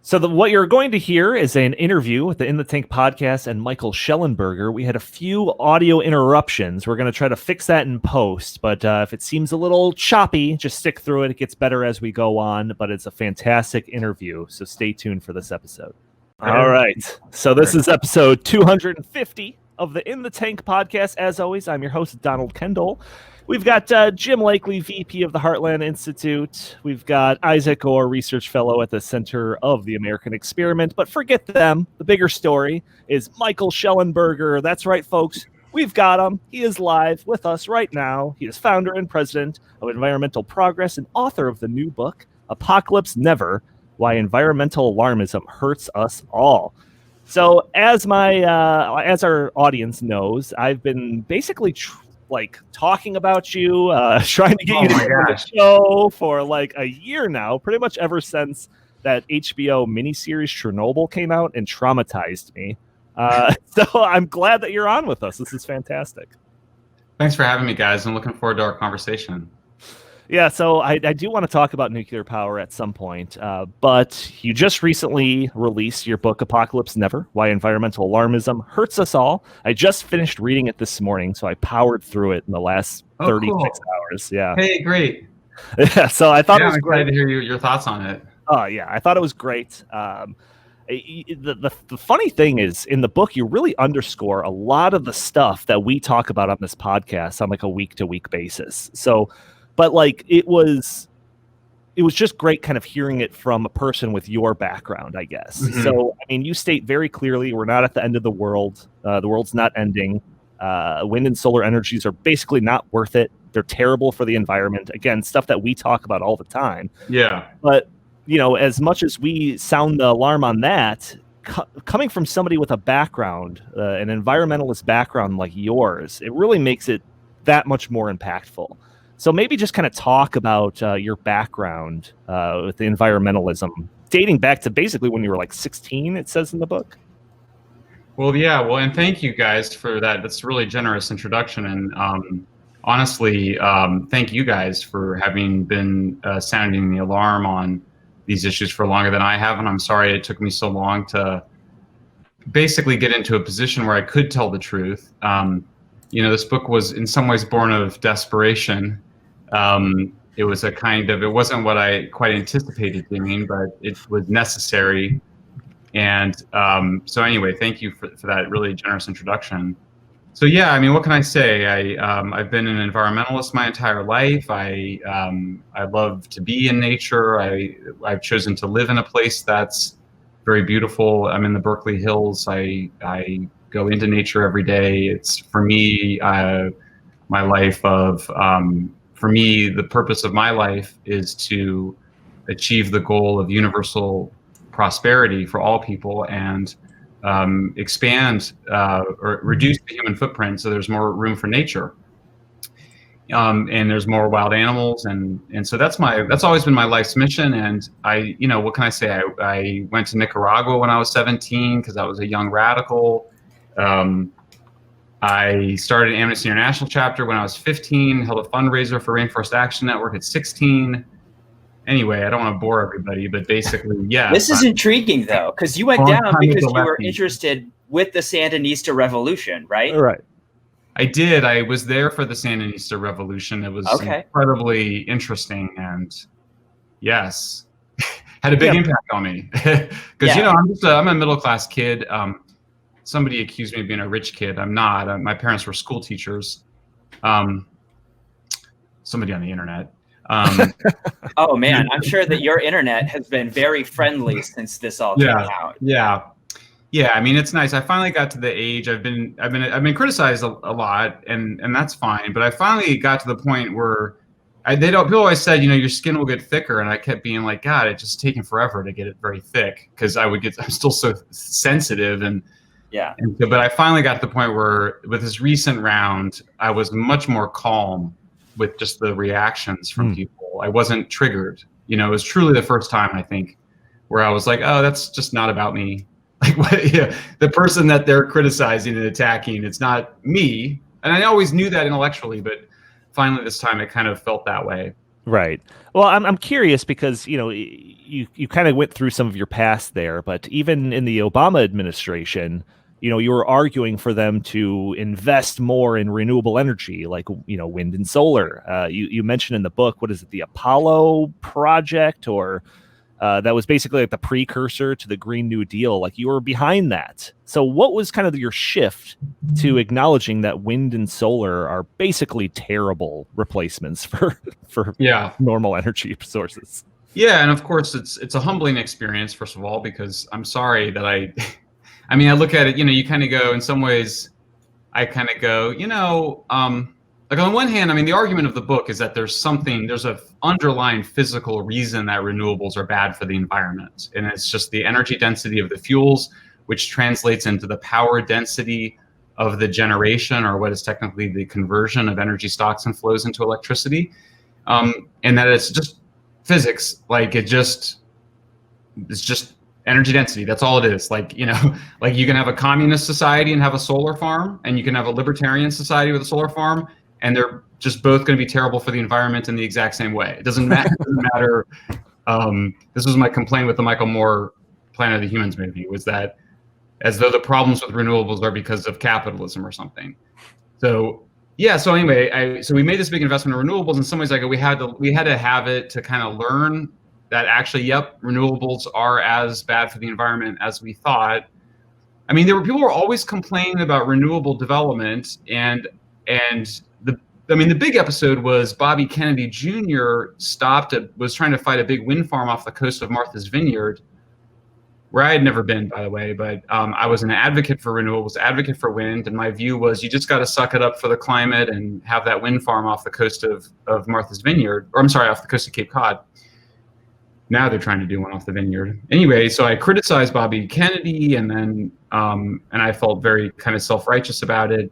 So what you're going to hear is an interview with the In the Tank podcast and Michael Shellenberger. We had a few audio interruptions. We're going to try to fix that in post, but if it seems a little choppy, just stick through it. It gets better as we go on, but it's a fantastic interview, so stay tuned for this episode. All right, so this is episode 250 of the In the Tank podcast. As always, I'm your host, Donald Kendal. We've got Jim Lakely, VP of the Heartland Institute. We've got Isaac Orr, Research Fellow at the Center of the American Experiment. But forget them. The bigger story is Michael Shellenberger. That's right, folks. We've got him. He is live with us right now. He is founder and president of Environmental Progress and author of the new book, Apocalypse Never, Why Environmental Alarmism Hurts Us All. So as our audience knows, I've been basically talking about you, trying to get you to come on the show for like a year now, pretty much ever since that HBO miniseries Chernobyl came out and traumatized me. So I'm glad that you're on with us. This is fantastic. Thanks for having me, guys. I'm looking forward to our conversation. Yeah, so I do want to talk about nuclear power at some point, but you just recently released your book, Apocalypse Never, Why Environmental Alarmism Hurts Us All. I just finished reading it this morning, so I powered through it in the last 36 hours. Yeah. Hey, great. Yeah, so I thought it was great. I'm excited to hear your thoughts on it. Oh, yeah, I thought it was great. The funny thing is, in the book, you really underscore a lot of the stuff that we talk about on this podcast on like a week-to-week basis. So, but like it was just great kind of hearing it from a person with your background, I guess. Mm-hmm. So, I mean, you state very clearly we're not at the end of the world. The world's not ending. Wind and solar energies are basically not worth it. They're terrible for the environment. Again, stuff that we talk about all the time. Yeah. But, you know, as much as we sound the alarm on that, coming from somebody with a background, an environmentalist background like yours, it really makes it that much more impactful. So maybe just kind of talk about your background with the environmentalism, dating back to basically when you were like 16, it says in the book. Well, yeah. Well, and thank you guys for that. That's a really generous introduction. And honestly, thank you guys for having been sounding the alarm on these issues for longer than I have. And I'm sorry it took me so long to basically get into a position where I could tell the truth. You know, this book was in some ways born of desperation. It was it wasn't what I quite anticipated doing, but it was necessary. And so anyway, thank you for that really generous introduction. So yeah, I mean, what can I say? I've been an environmentalist my entire life. I love to be in nature. I've chosen to live in a place that's very beautiful. I'm in the Berkeley Hills. I go into nature every day. It's for me, my life of, for me, the purpose of my life is to achieve the goal of universal prosperity for all people and expand or reduce the human footprint so there's more room for nature. And there's more wild animals. And so that's always been my life's mission. And what can I say? I went to Nicaragua when I was 17 because I was a young radical. I started Amnesty International chapter when I was 15, held a fundraiser for Rainforest Action Network at 16. Anyway, I don't want to bore everybody, but basically, yeah. This is intriguing, though, because you went down because you were interested with the Sandinista Revolution, right? Right. I did. I was there for the Sandinista Revolution. It was incredibly interesting, and yes, had a big impact on me. Because I'm a middle-class kid. Somebody accused me of being a rich kid. I'm not. My parents were school teachers. Somebody on the internet. Oh man, I'm sure that your internet has been very friendly since this all came out. Yeah. I mean, it's nice. I finally got to the age. I've been criticized a lot, and that's fine. But I finally got to the point where people always said, your skin will get thicker, and I kept being like, God, it's just taking forever to get it very thick because I'm still so sensitive and. Yeah. But I finally got to the point where with this recent round, I was much more calm with just the reactions from people. I wasn't triggered. It was truly the first time, I think, where I was like, oh, that's just not about me. Like the person that they're criticizing and attacking, it's not me. And I always knew that intellectually, but finally this time it kind of felt that way. Right. Well, I'm curious because, you kind of went through some of your past there, but even in the Obama administration, you were arguing for them to invest more in renewable energy, like, wind and solar. You mentioned in the book, what is it, the Apollo project, or that was basically like the precursor to the Green New Deal. Like, you were behind that. So what was kind of your shift to acknowledging that wind and solar are basically terrible replacements for normal energy sources? Yeah, and of course it's a humbling experience, first of all, because I'm sorry that I mean, I look at it, you kind of go, in some ways, I kind of go, like on the one hand, I mean, the argument of the book is that there's a underlying physical reason that renewables are bad for the environment. And it's just the energy density of the fuels, which translates into the power density of the generation, or what is technically the conversion of energy stocks and flows into electricity. And that it's just physics, like it's just energy density. That's all it is. Like, like you can have a communist society and have a solar farm, and you can have a libertarian society with a solar farm, and they're just both going to be terrible for the environment in the exact same way. It doesn't matter. This was my complaint with the Michael Moore Planet of the Humans movie, was that as though the problems with renewables are because of capitalism or something. So yeah. So anyway, so we made this big investment in renewables. In some ways, like we had to have it to kind of learn that actually, yep, renewables are as bad for the environment as we thought. I mean, people were always complaining about renewable development, and the big episode was Bobby Kennedy Jr. was trying to fight a big wind farm off the coast of Martha's Vineyard, where I had never been, by the way, but I was an advocate for renewables, advocate for wind, and my view was you just got to suck it up for the climate and have that wind farm off the coast of Martha's Vineyard, or I'm sorry, off the coast of Cape Cod. Now they're trying to do one off the vineyard. Anyway, so I criticized Bobby Kennedy, and then and I felt very kind of self-righteous about it.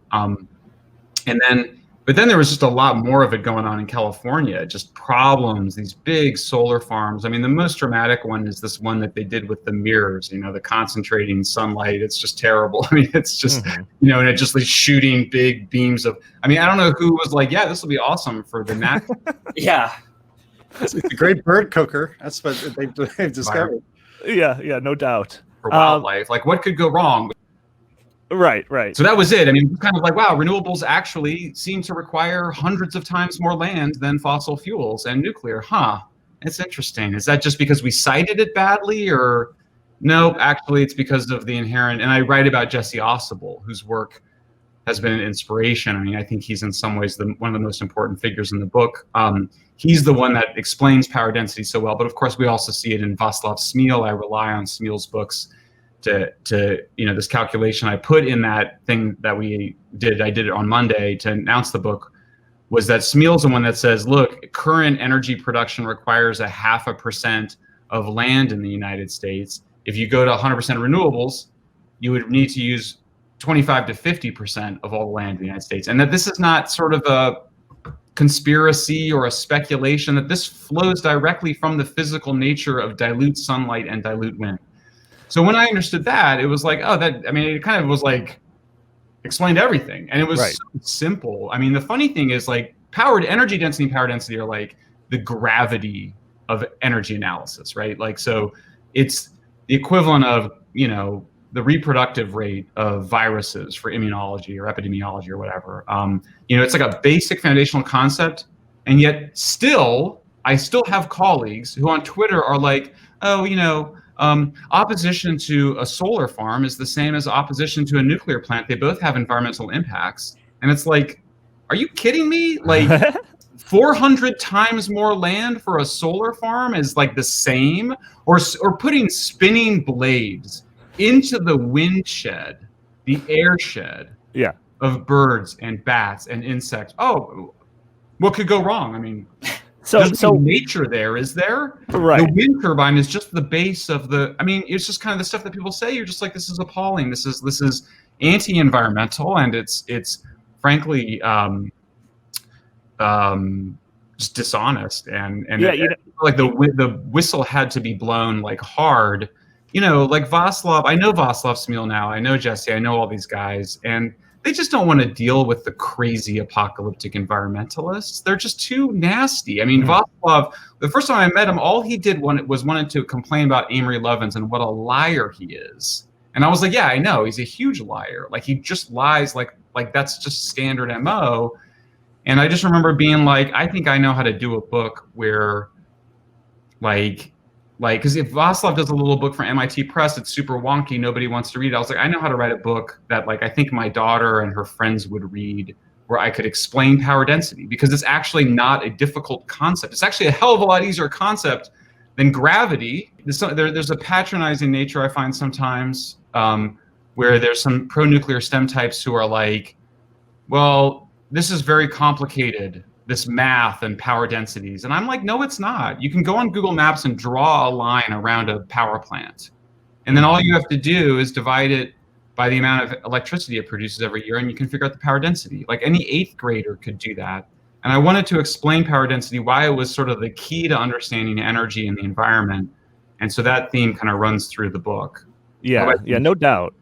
But then there was just a lot more of it going on in California, just problems, these big solar farms. I mean, the most dramatic one is this one that they did with the mirrors, the concentrating sunlight. It's just terrible. I mean, it's just, and it just like shooting big beams of, I mean, I don't know who was like, yeah, this will be awesome for the natural. Yeah. It's a great bird cooker. That's what they've discovered. Yeah, no doubt. For wildlife, like what could go wrong? Right. So that was it. I mean, kind of like, wow, renewables actually seem to require hundreds of times more land than fossil fuels and nuclear. It's interesting. Is that just because we cited it badly, or no? Actually, it's because of the inherent. And I write about Jesse Ausable, whose work has been an inspiration. I mean, I think he's in some ways one of the most important figures in the book. He's the one that explains power density so well. But of course, we also see it in Václav Smil. I rely on Smil's books to this calculation I put in that thing that we did. I did it on Monday to announce the book. Was that Smil's the one that says, look, current energy production requires 0.5% of land in the United States. If you go to 100% renewables, you would need to use 25 to 50% of all the land in the United States. And that this is not sort of a conspiracy or a speculation, that this flows directly from the physical nature of dilute sunlight and dilute wind. So when I understood that, it was like, it kind of was like, explained everything. And it was so simple. I mean, the funny thing is, like, energy density and power density are like the gravity of energy analysis, right? Like, so it's the equivalent of, the reproductive rate of viruses for immunology or epidemiology or whatever. It's like a basic foundational concept. And yet I still have colleagues who on Twitter are like, opposition to a solar farm is the same as opposition to a nuclear plant. They both have environmental impacts. And it's like, are you kidding me? Like 400 times more land for a solar farm is like the same, or putting spinning blades into the wind shed, the air shed of birds and bats and insects. Oh, what could go wrong? I mean, so nature there, is there? Right. The wind turbine is just the base of it's just kind of the stuff that people say. You're just like, this is appalling. This is anti-environmental, and it's frankly just dishonest. And like the whistle had to be blown like hard. Like Václav, I know Václav Smil now. I know Jesse. I know all these guys, and they just don't want to deal with the crazy apocalyptic environmentalists. They're just too nasty. I mean, Václav, the first time I met him, all he did was wanted to complain about Amory Lovins and what a liar he is. And I was like, yeah, I know, he's a huge liar. Like, he just lies like that's just standard MO. And I just remember being like, I think I know how to do a book where because if Václav does a little book for MIT Press, it's super wonky, nobody wants to read it. I was like, I know how to write a book that I think my daughter and her friends would read, where I could explain power density, because it's actually not a difficult concept. It's actually a hell of a lot easier concept than gravity. There's a patronizing nature I find sometimes, where there's some pro-nuclear STEM types who are like, well, this is very complicated, this math and power densities. And I'm like, no, it's not. You can go on Google Maps and draw a line around a power plant. And then all you have to do is divide it by the amount of electricity it produces every year, and you can figure out the power density. Like, any 8th grader could do that. And I wanted to explain power density, why it was sort of the key to understanding energy and the environment. And so that theme kind of runs through the book. Yeah, no doubt.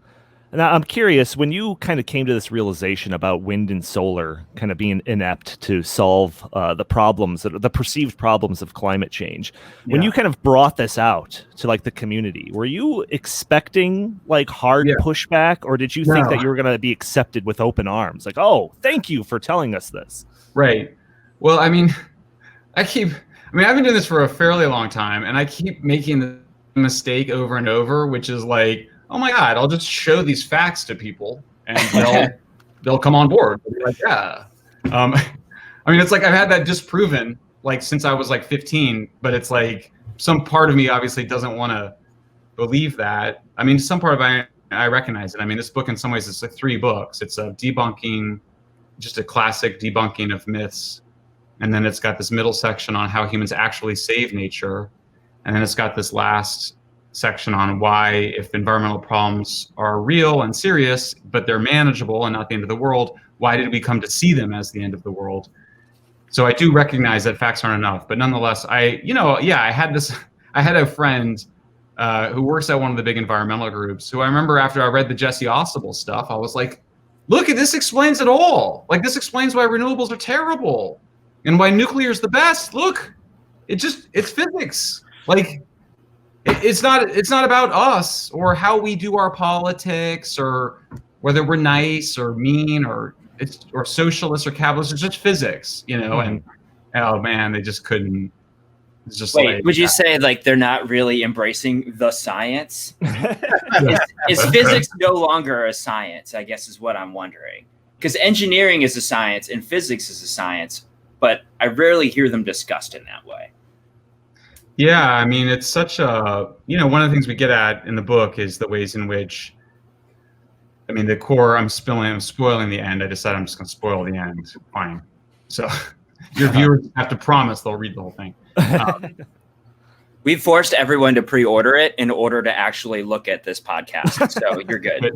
Now, I'm curious, when you kind of came to this realization about wind and solar kind of being inept to solve the perceived problems of climate change, when you kind of brought this out to the community, were you expecting hard pushback, or did you think that you were going to be accepted with open arms? Like, oh, thank you for telling us this. Right. Well, I mean, I've been doing this for a fairly long time, and I keep making the mistake over and over, which is like, oh my God, I'll just show these facts to people and they'll come on board. They'll be like, yeah. I mean, it's like I've had that disproven since I was 15, but it's like some part of me obviously doesn't want to believe that. I mean, some part of I recognize it. I mean, this book in some ways is 3 books. It's a debunking, just a classic debunking of myths. And then it's got this middle section on how humans actually save nature. And then it's got this last section on why, if environmental problems are real and serious, but they're manageable and not the end of the world, why did we come to see them as the end of the world? So I do recognize that facts aren't enough, but nonetheless, I had a friend who works at one of the big environmental groups, who I remember after I read the Jesse Ausable stuff, I was like, look, this explains it all. This explains why renewables are terrible and why nuclear is the best. Look, it's physics. It's not about us or how we do our politics or whether we're nice or mean or socialist or capitalist. It's just physics, and oh man, they just couldn't. It's just Wait, would you say they're not really embracing the science? Is physics no longer a science, I guess is what I'm wondering. Because engineering is a science and physics is a science, but I rarely hear them discussed in that way. Yeah, I mean, it's such a, one of the things we get at in the book is the ways in which, I mean, the core, I'm spoiling the end. I decided I'm just going to spoil the end. Fine. So your viewers have to promise they'll read the whole thing. We've forced everyone to pre-order it in order to actually look at this podcast. So you're good.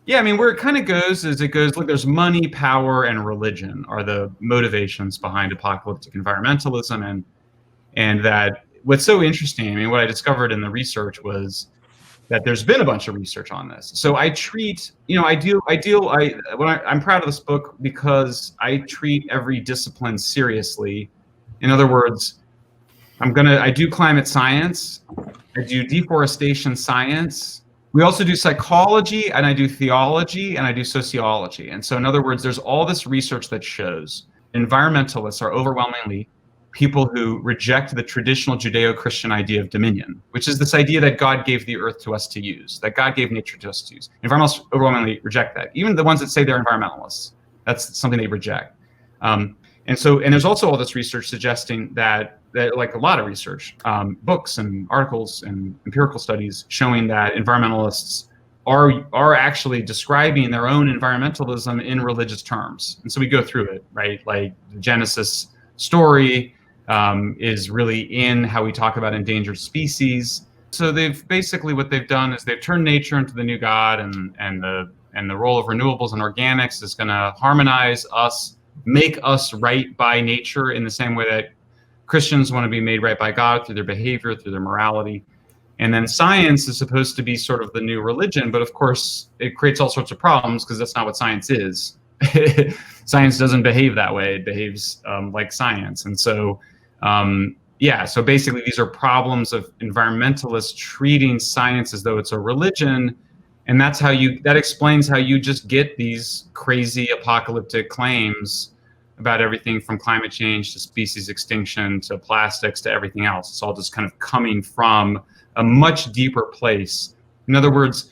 Yeah, I mean, where it kind of goes is look, there's money, power, and religion are the motivations behind apocalyptic environmentalism. And that what's so interesting, I mean, what I discovered in the research was that there's been a bunch of research on this. So I treat, I'm proud of this book because I treat every discipline seriously. In other words, I do climate science, I do deforestation science. We also do psychology, and I do theology, and I do sociology. And so in other words, there's all this research that shows environmentalists are overwhelmingly people who reject the traditional Judeo-Christian idea of dominion, which is this idea that God gave the earth to us to use, that God gave nature to us to use. Environmentalists overwhelmingly reject that. Even the ones that say they're environmentalists, that's something they reject. And there's also all this research suggesting that a lot of research, books and articles and empirical studies showing that environmentalists are actually describing their own environmentalism in religious terms. And so we go through it, right? Like the Genesis story is really in how we talk about endangered species. So what they've done is they've turned nature into the new God, and the role of renewables and organics is going to harmonize us, make us right by nature in the same way that Christians want to be made right by God through their behavior, through their morality. And then science is supposed to be sort of the new religion, but of course it creates all sorts of problems because that's not what science is. Science doesn't behave that way. It behaves like science. And so, so basically these are problems of environmentalists treating science as though it's a religion. And that explains how you just get these crazy apocalyptic claims about everything from climate change to species extinction to plastics to everything else. It's all just kind of coming from a much deeper place. In other words,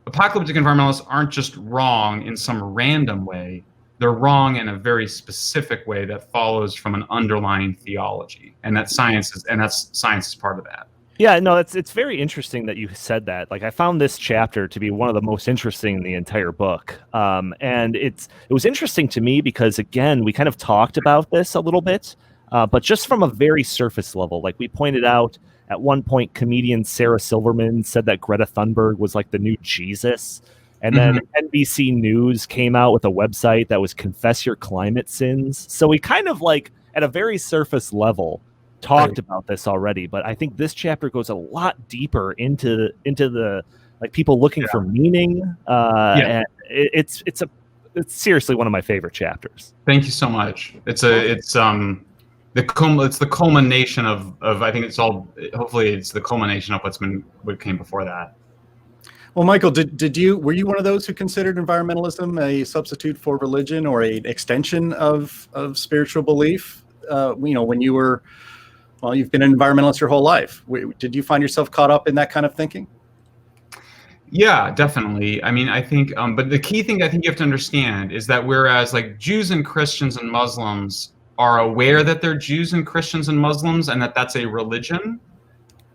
apocalyptic environmentalists aren't just wrong in some random way. They're wrong in a very specific way that follows from an underlying theology, and that science is part of that. Yeah, no, it's very interesting that you said that. Like, I found this chapter to be one of the most interesting in the entire book, and it was interesting to me because, again, we kind of talked about this a little bit, but just from a very surface level. Like we pointed out, at one point, comedian Sarah Silverman said that Greta Thunberg was like the new Jesus. And then NBC News came out with a website that was Confess Your Climate Sins. So we kind of like, at a very surface level, talked about this already. But I think this chapter goes a lot deeper into the, like, people looking for meaning. And it's seriously one of my favorite chapters. Thank you so much. It's the culmination of I think hopefully it's the culmination of what came before that. Well, Michael, were you one of those who considered environmentalism a substitute for religion or an extension of spiritual belief? When you were, you've been an environmentalist your whole life. Did you find yourself caught up in that kind of thinking? Yeah, definitely. I mean, I think, but the key thing I think you have to understand is that whereas like Jews and Christians and Muslims are aware that they're Jews and Christians and Muslims and that that's a religion,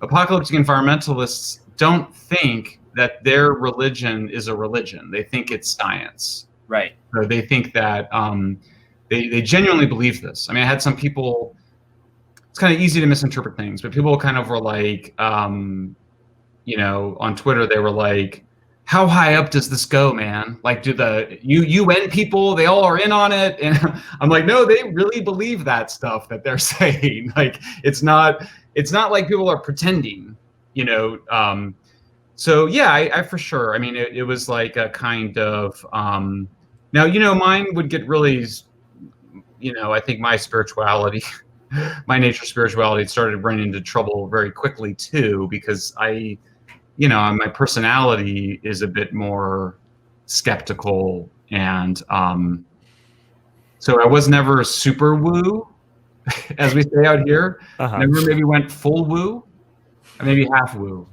apocalyptic environmentalists don't think that their religion is a religion. They think it's science. Right. So they think that they genuinely believe this. I mean, I had some people, it's kind of easy to misinterpret things, but people kind of were like, on Twitter, they were like, how high up does this go, man? Like, do the UN people, they all are in on it? And I'm like, no, they really believe that stuff that they're saying. Like, it's not like people are pretending, So yeah, I for sure. I mean, it was like a kind of, now, mine would get really, I think my spirituality, my nature spirituality started running into trouble very quickly too, because my personality is a bit more skeptical. And so I was never super woo, as we say out here. Never maybe went full woo, or maybe half woo.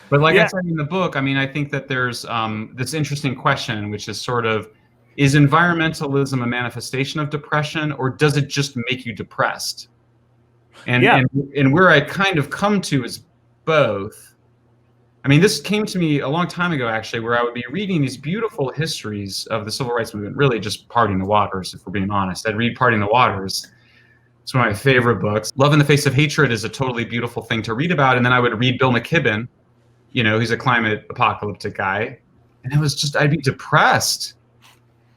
But like I said in the book, I mean, I think that there's this interesting question, which is sort of, is environmentalism a manifestation of depression, or does it just make you depressed? And where I kind of come to is both. I mean, this came to me a long time ago, actually, where I would be reading these beautiful histories of the civil rights movement, really just Parting the Waters, if we're being honest. I'd read Parting the Waters. It's one of my favorite books. Love in the Face of Hatred is a totally beautiful thing to read about. And then I would read Bill McKibben, he's a climate apocalyptic guy. And it was just, I'd be depressed.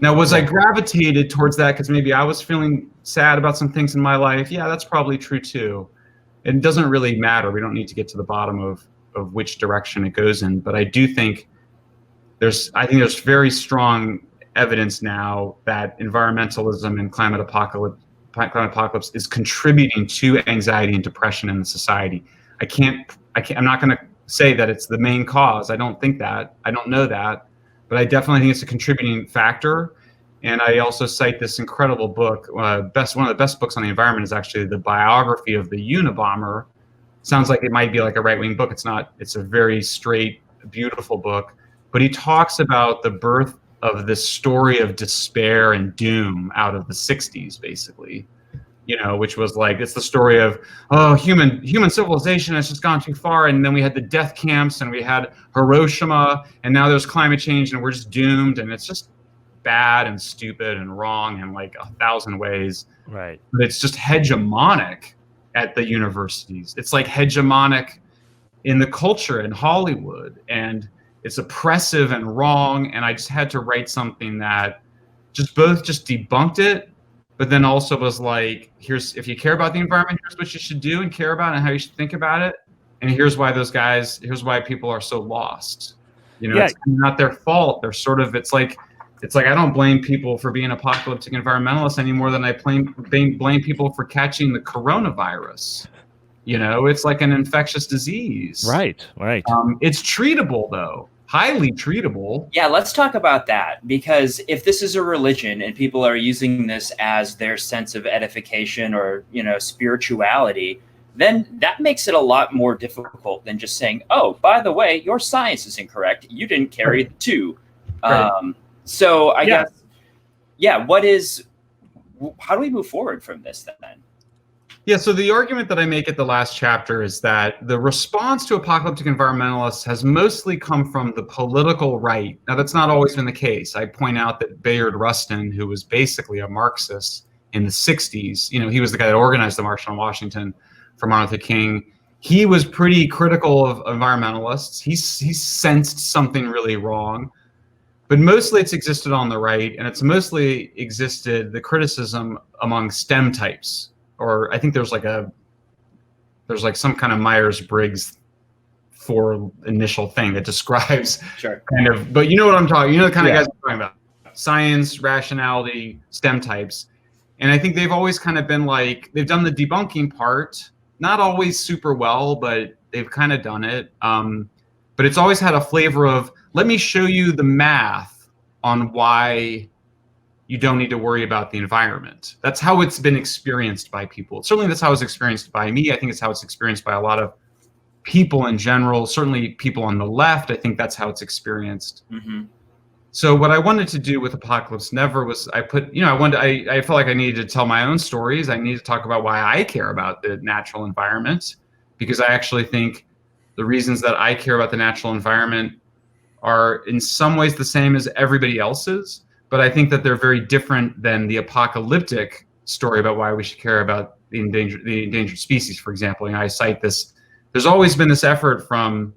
Now, was I gravitated towards that because maybe I was feeling sad about some things in my life? Yeah, that's probably true too. It doesn't really matter. We don't need to get to the bottom of which direction it goes in. But I do think there's very strong evidence now that environmentalism and climate apocalypse is contributing to anxiety and depression in the society. I'm not going to say that it's the main cause. I don't think that. I don't know that. But I definitely think it's a contributing factor. And I also cite this incredible book. One of the best books on the environment is actually the biography of the Unabomber. Sounds like it might be like a right-wing book. It's not. It's a very straight, beautiful book. But he talks about the birth of this story of despair and doom out of the 60s, basically. Which was like, it's the story of, human civilization has just gone too far. And then we had the death camps and we had Hiroshima and now there's climate change and we're just doomed. And it's just bad and stupid and wrong in like 1,000 ways. Right. But it's just hegemonic at the universities. It's like hegemonic in the culture in Hollywood. And it's oppressive and wrong. And I just had to write something that just debunked it, but then also was like, if you care about the environment, here's what you should do and care about and how you should think about it. and here's why people are so lost. Yeah. It's not their fault. They're sort of, it's like I don't blame people for being apocalyptic environmentalists any more than I blame people for catching the coronavirus. It's like an infectious disease. Right. It's treatable, though. Highly treatable. Yeah, let's talk about that, because if this is a religion and people are using this as their sense of edification or, spirituality, then that makes it a lot more difficult than just saying, oh, by the way, your science is incorrect. You didn't carry the two. Right. So I guess, how do we move forward from this then? Yeah, so the argument that I make at the last chapter is that the response to apocalyptic environmentalists has mostly come from the political right. Now, that's not always been the case. I point out that Bayard Rustin, who was basically a Marxist in the 60s, he was the guy that organized the March on Washington for Martin Luther King. He was pretty critical of environmentalists. He sensed something really wrong. But mostly it's existed on the right, and it's mostly existed, the criticism, among STEM types. Or I think there's some kind of Myers-Briggs initial thing that describes kind of, but you know what I'm talking, the kind of guys I'm talking about. Science, rationality, STEM types. And I think they've always kind of been like, they've done the debunking part, not always super well, but they've kind of done it. But it's always had a flavor of, let me show you the math on why you don't need to worry about the environment. That's how it's been experienced by people. Certainly that's how it's experienced by me. I think it's how it's experienced by a lot of people in general, certainly people on the left. I think that's how it's experienced. Mm-hmm. So what I wanted to do with Apocalypse Never was I felt like I needed to tell my own stories. I needed to talk about why I care about the natural environment, because I actually think the reasons that I care about the natural environment are in some ways the same as everybody else's. But I think that they're very different than the apocalyptic story about why we should care about the endangered species, for example. I cite this. There's always been this effort from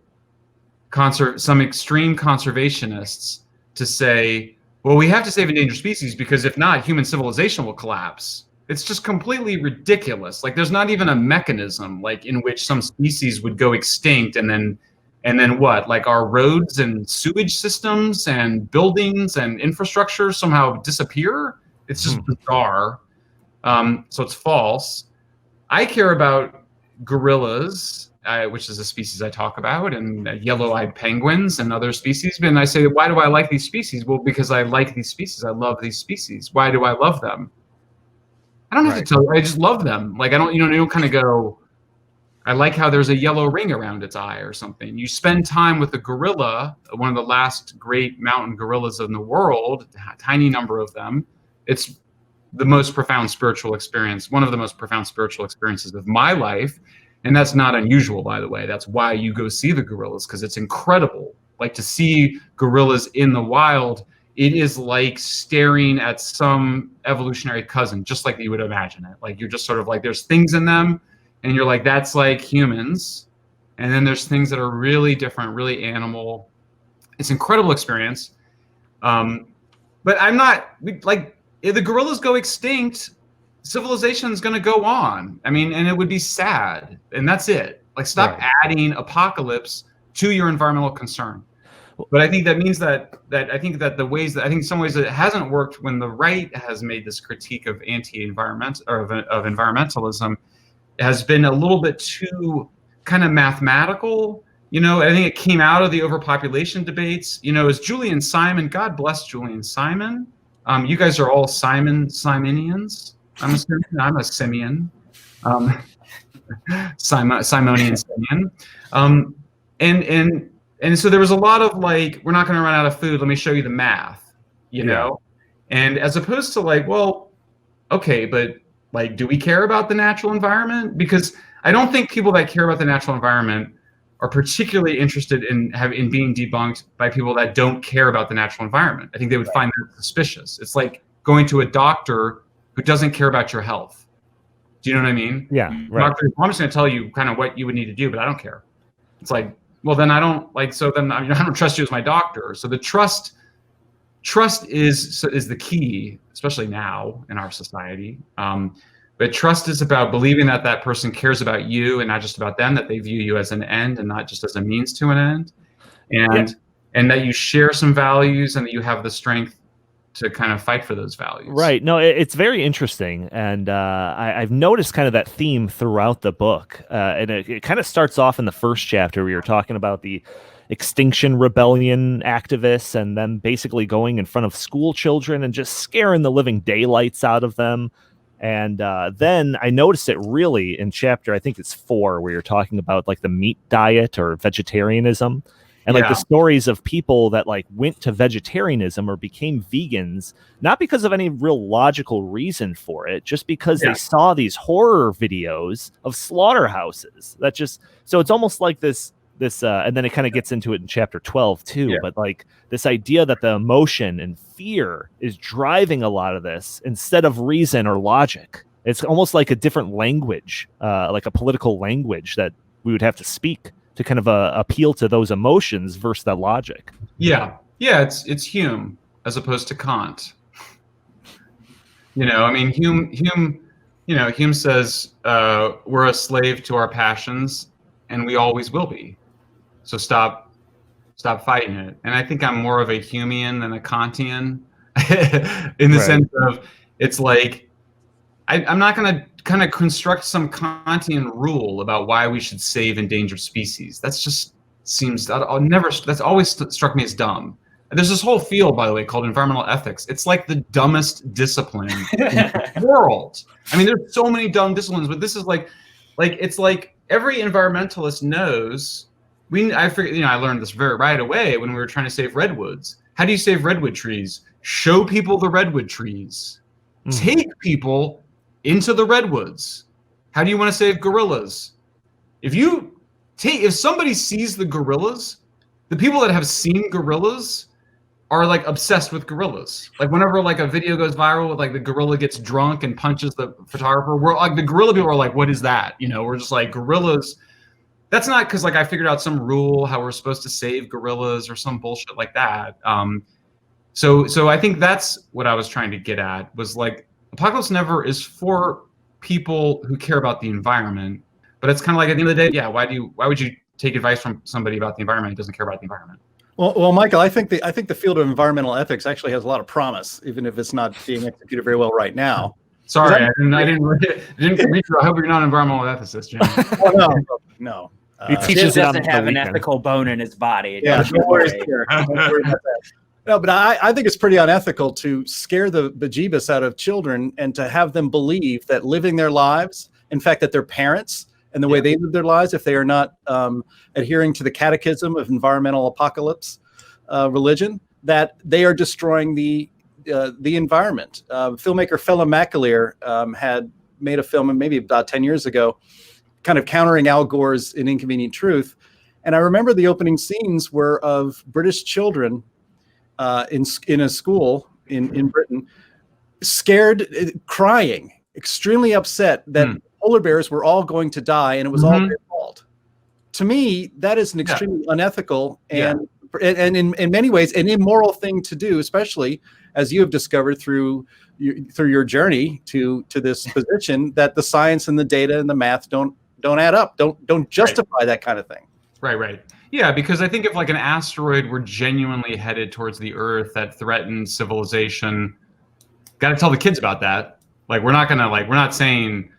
some extreme conservationists to say, well, we have to save endangered species because if not, human civilization will collapse. It's just completely ridiculous. Like, there's not even a mechanism in which some species would go extinct and then what? Like, our roads and sewage systems and buildings and infrastructure somehow disappear? It's just bizarre. So it's false. I care about gorillas, which is a species I talk about, and yellow-eyed penguins and other species. And I say, why do I like these species? Well, because I like these species. I love these species. Why do I love them? I don't have to tell you. I just love them. Like, I don't kind of go, I like how there's a yellow ring around its eye or something. You spend time with a gorilla, one of the last great mountain gorillas in the world, a tiny number of them. It's the most profound spiritual experience, one of the most profound spiritual experiences of my life. And that's not unusual, by the way. That's why you go see the gorillas, because it's incredible. Like, to see gorillas in the wild, it is like staring at some evolutionary cousin, just like you would imagine it. Like, you're just sort of like, there's things in them, and you're like, that's like humans. And then there's things that are really different, really animal. It's an incredible experience. But I'm not, like, if the gorillas go extinct, civilization is going to go on. I mean, and it would be sad. And that's it. Like, stop adding apocalypse to your environmental concern. But I think that means that some ways it hasn't worked when the right has made this critique of anti-environment or of environmentalism has been a little bit too kind of mathematical. I think it came out of the overpopulation debates. As Julian Simon, God bless Julian Simon. You guys are all Simonians. I'm assuming. I'm a simian. Simonian simian. And so there was a lot of like, we're not going to run out of food. Let me show you the math, you know? And as opposed to like, well, okay, but like, do we care about the natural environment? Because I don't think people that care about the natural environment are particularly interested in being debunked by people that don't care about the natural environment. I think they would find that suspicious. It's like going to a doctor who doesn't care about your health. Do you know what I mean? Yeah, right. Doctor, I'm just going to tell you kind of what you would need to do, but I don't care. It's like, well, then I don't like. So then I don't trust you as my doctor. So the trust is the key, especially now in our society. But trust is about believing that that person cares about you and not just about them, that they view you as an end and not just as a means to an end. And that you share some values and that you have the strength to kind of fight for those values. Right. No, it's very interesting. And I've noticed kind of that theme throughout the book. And it kind of starts off in the first chapter where you're talking about the Extinction Rebellion activists and them basically going in front of school children and just scaring the living daylights out of them. And then I noticed it really in chapter, I think it's 4, where you're talking about like the meat diet or vegetarianism. And like the stories of people that like went to vegetarianism or became vegans, not because of any real logical reason for it, just because they saw these horror videos of slaughterhouses. That just, so it's almost like this, and then it kind of gets into it in chapter 12 too. Yeah. But like this idea that the emotion and fear is driving a lot of this instead of reason or logic. It's almost like a different language, like a political language that we would have to speak to kind of appeal to those emotions versus that logic. Yeah. It's Hume as opposed to Kant. I mean, Hume says we're a slave to our passions, and we always will be. So stop fighting it. And I think I'm more of a Humean than a Kantian, in the sense of it's like I'm not going to kind of construct some Kantian rule about why we should save endangered species. That's just that's always struck me as dumb. There's this whole field, by the way, called environmental ethics. It's like the dumbest discipline in the world. I mean, there's so many dumb disciplines, but this is like it's like every environmentalist knows. I figured, I learned this very right away when we were trying to save redwoods. How do you save redwood trees? Show people the redwood trees. Take people into the redwoods. How do you want to save gorillas? If somebody sees the gorillas, the people that have seen gorillas are like obsessed with gorillas. Like whenever like a video goes viral with like the gorilla gets drunk and punches the photographer, we're like the gorilla people are like, what is that? We're just like gorillas. That's not because like I figured out some rule how we're supposed to save gorillas or some bullshit like that. So I think that's what I was trying to get at, was like Apocalypse Never is for people who care about the environment, but it's kind of like at the end of the day, why would you take advice from somebody about the environment who doesn't care about the environment? Well, Michael, I think the field of environmental ethics actually has a lot of promise, even if it's not being executed very well right now. Sorry, I didn't read through. I hope you're not an environmental ethicist, Jim. No. He doesn't have an ethical bone in his body. Don't worry about that. No, but I think it's pretty unethical to scare the bejeebus out of children and to have them believe that living their lives, in fact, that their parents and the way they live their lives, if they are not adhering to the catechism of environmental apocalypse religion, that they are destroying the environment. Filmmaker Fela McAleer had made a film maybe about 10 years ago, kind of countering Al Gore's An Inconvenient Truth. And I remember the opening scenes were of British children in a school in Britain, scared, crying, extremely upset that polar bears were all going to die and it was all their fault. To me, that is an extremely unethical and in many ways an immoral thing to do, especially as you have discovered through your journey to this position, that the science and the data and the math don't add up, don't justify that kind of thing. Right. Yeah, because I think if like an asteroid were genuinely headed towards the Earth that threatened civilization, got to tell the kids about that. Like we're not saying,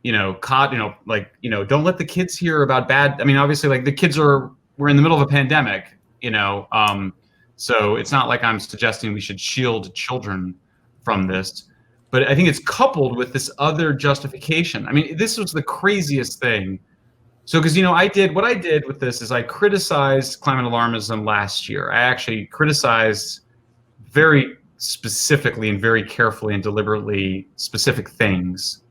don't let the kids hear about bad. I mean, obviously, like the kids we're in the middle of a pandemic, so it's not like I'm suggesting we should shield children from this, but I think it's coupled with this other justification. I mean, this was the craziest thing. So, because, what I did with this is I criticized climate alarmism last year. I actually criticized very specifically and very carefully and deliberately specific things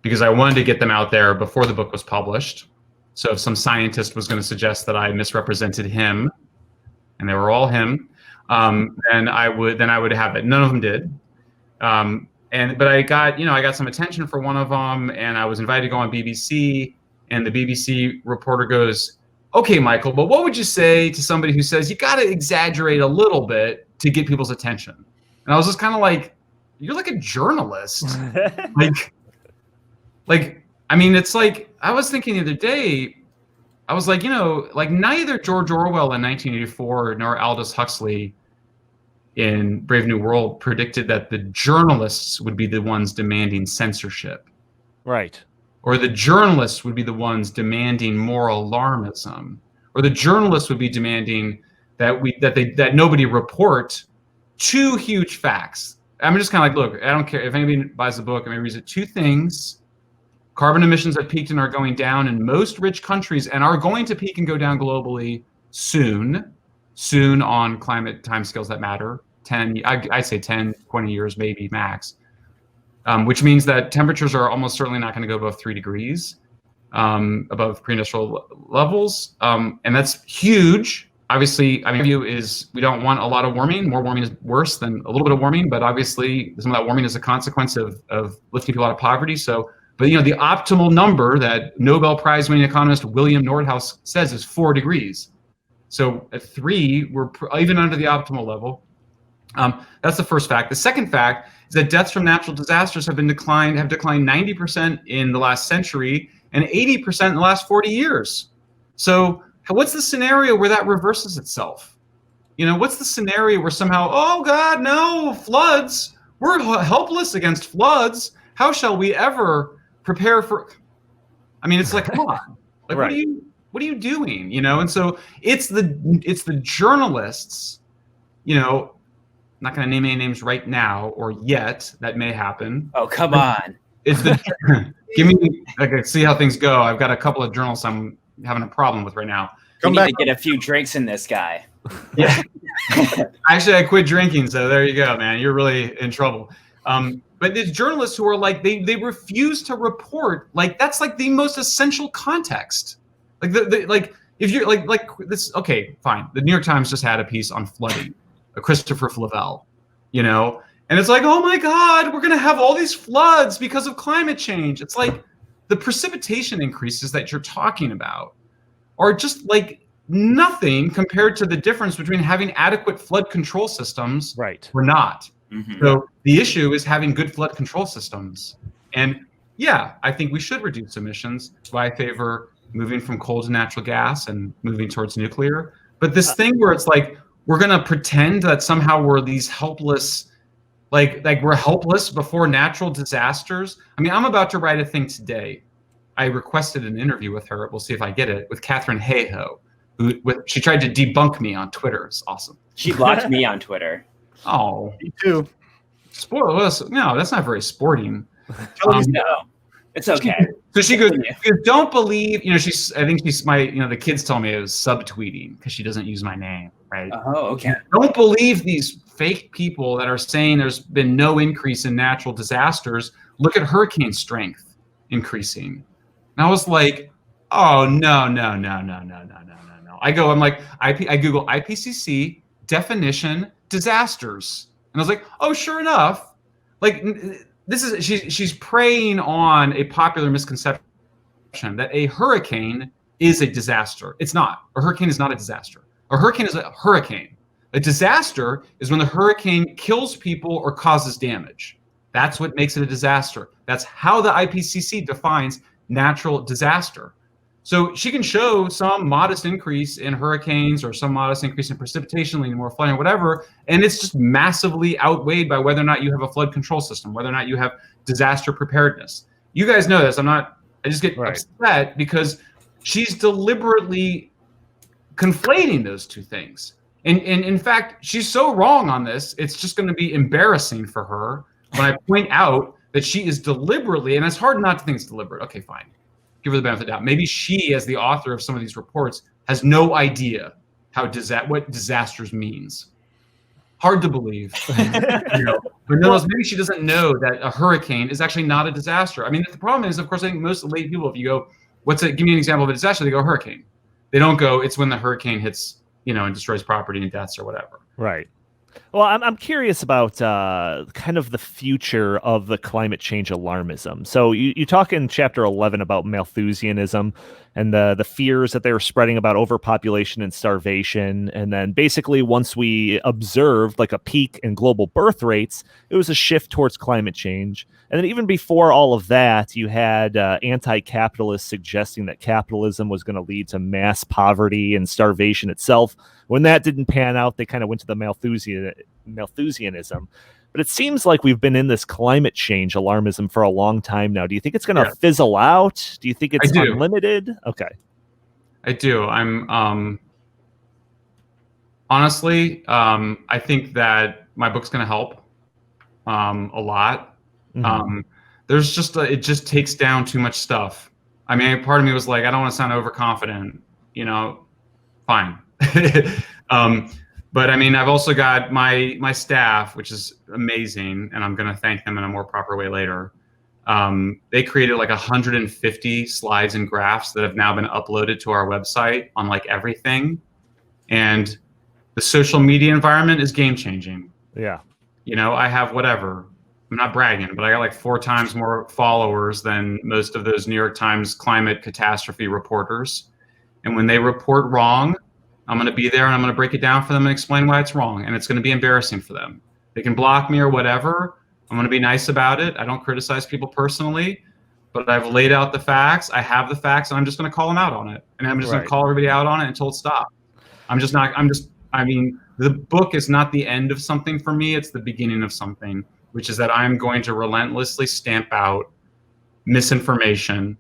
because I wanted to get them out there before the book was published. So if some scientist was going to suggest that I misrepresented him, and they were all him, then I would have it. None of them did. But I got some attention for one of them, and I was invited to go on BBC. And the BBC reporter goes, "Okay, Michael, but what would you say to somebody who says you got to exaggerate a little bit to get people's attention?" And I was just kind of like, "You're like a journalist. Like, like, I mean, it's like, I was thinking the other day, I was like, like neither George Orwell in 1984 nor Aldous Huxley in Brave New World predicted that the journalists would be the ones demanding censorship. Right. Or the journalists would be the ones demanding moral alarmism. Or the journalists would be demanding that nobody report two huge facts. I'm just kind of like, look, I don't care if anybody buys the book, maybe reads it. Two things: carbon emissions have peaked and are going down in most rich countries, and are going to peak and go down globally soon on climate timescales that matter. I'd say 10, 20 years, maybe max. Which means that temperatures are almost certainly not going to go above 3 degrees, above pre-industrial levels, and that's huge. Obviously, I mean, view is we don't want a lot of warming. More warming is worse than a little bit of warming, but obviously some of that warming is a consequence of lifting people out of poverty. So, but the optimal number that Nobel Prize winning economist William Nordhaus says is 4 degrees. So at 3, we're even under the optimal level. That's the first fact. The second fact is that deaths from natural disasters have declined 90% in the last century and 80% in the last 40 years. So what's the scenario where that reverses itself? What's the scenario where somehow, oh God, no, floods, we're helpless against floods. How shall we ever prepare for? I mean, it's like, come on, like, right. What are you doing? And so it's the journalists, not going to name any names right now or yet. That may happen. Oh, come on. It's give me, okay, see how things go. I've got a couple of journalists I'm having a problem with right now. We need to get a few drinks in this guy. Yeah. Actually, I quit drinking, so there you go, man. You're really in trouble. But there's journalists who are like, they refuse to report. Like, that's like the most essential context. Like if you're like this, okay, fine. The New York Times just had a piece on flooding. Christopher Flavel, and it's like, oh my God, we're going to have all these floods because of climate change. It's like the precipitation increases that you're talking about are just like nothing compared to the difference between having adequate flood control systems or not. Mm-hmm. So the issue is having good flood control systems. And yeah, I think we should reduce emissions. So I favor moving from coal to natural gas and moving towards nuclear. But this thing where it's like, we're going to pretend that somehow we're these helpless, like we're helpless before natural disasters. I mean, I'm about to write a thing today. I requested an interview with her. We'll see if I get it, with Catherine Hayhoe. She tried to debunk me on Twitter. It's awesome. She blocked me on Twitter. Oh, me too. No, that's not very sporting. No, it's okay. So she goes, don't believe, I think she's my, the kids tell me it was subtweeting because she doesn't use my name, right? Oh, okay. Don't believe these fake people that are saying there's been no increase in natural disasters. Look at hurricane strength increasing. And I was like, oh, no. I Google IPCC definition disasters. And I was like, oh, sure enough, like, she's preying on a popular misconception that a hurricane is a disaster. It's not. A hurricane is not a disaster. A hurricane is a hurricane. A disaster is when the hurricane kills people or causes damage. That's what makes it a disaster. That's how the IPCC defines natural disaster. So she can show some modest increase in hurricanes or some modest increase in precipitation, leading to more flooding or whatever, and it's just massively outweighed by whether or not you have a flood control system, whether or not you have disaster preparedness. You guys know this. I just get upset because she's deliberately conflating those two things. And in fact, she's so wrong on this, it's just going to be embarrassing for her when I point out that she is deliberately, and it's hard not to think it's deliberate. Okay, fine. Give her the benefit of the doubt. Maybe she, as the author of some of these reports, has no idea what disasters means. Hard to believe. But maybe she doesn't know that a hurricane is actually not a disaster. I mean, the problem is, of course, I think most lay people, if you go, give me an example of a disaster, they go hurricane. They don't go, it's when the hurricane hits, and destroys property and deaths or whatever. Right. Well, I'm curious about kind of the future of the climate change alarmism. So you talk in chapter 11 about Malthusianism. and the fears that they were spreading about overpopulation and starvation. And then basically once we observed like a peak in global birth rates, it was a shift towards climate change. And then even before all of that, you had anti-capitalists suggesting that capitalism was going to lead to mass poverty and starvation itself. When that didn't pan out, they kind of went to the Malthusianism. But it seems like we've been in this climate change alarmism for a long time now. Do you think it's going to fizzle out? Do you think it's unlimited? Okay. I do. I'm honestly, I think that my book's going to help a lot. Mm-hmm. There's just it just takes down too much stuff. I mean, part of me was like, I don't want to sound overconfident, fine. But I mean, I've also got my staff, which is amazing, and I'm going to thank them in a more proper way later. They created like 150 slides and graphs that have now been uploaded to our website on like everything. And the social media environment is game changing. Yeah. I have whatever. I'm not bragging, but I got like 4 times more followers than most of those New York Times climate catastrophe reporters. And when they report wrong, I'm going to be there and I'm going to break it down for them and explain why it's wrong. And it's going to be embarrassing for them. They can block me or whatever. I'm going to be nice about it. I don't criticize people personally, but I've laid out the facts. I have the facts, and I'm just going to call them out on it. And I'm just going to call everybody out on it until it stops. I mean, the book is not the end of something for me. It's the beginning of something, which is that I'm going to relentlessly stamp out misinformation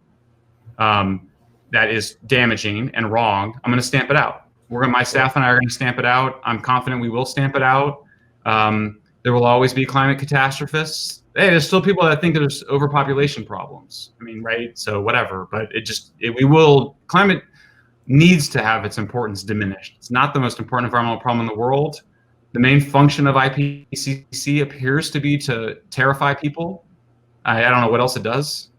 that is damaging and wrong. I'm going to stamp it out. My staff and I are going to stamp it out. I'm confident we will stamp it out. There will always be climate catastrophists. Hey, there's still people that think there's overpopulation problems. I mean, right? So whatever. But climate needs to have its importance diminished. It's not the most important environmental problem in the world. The main function of IPCC appears to be to terrify people. I don't know what else it does.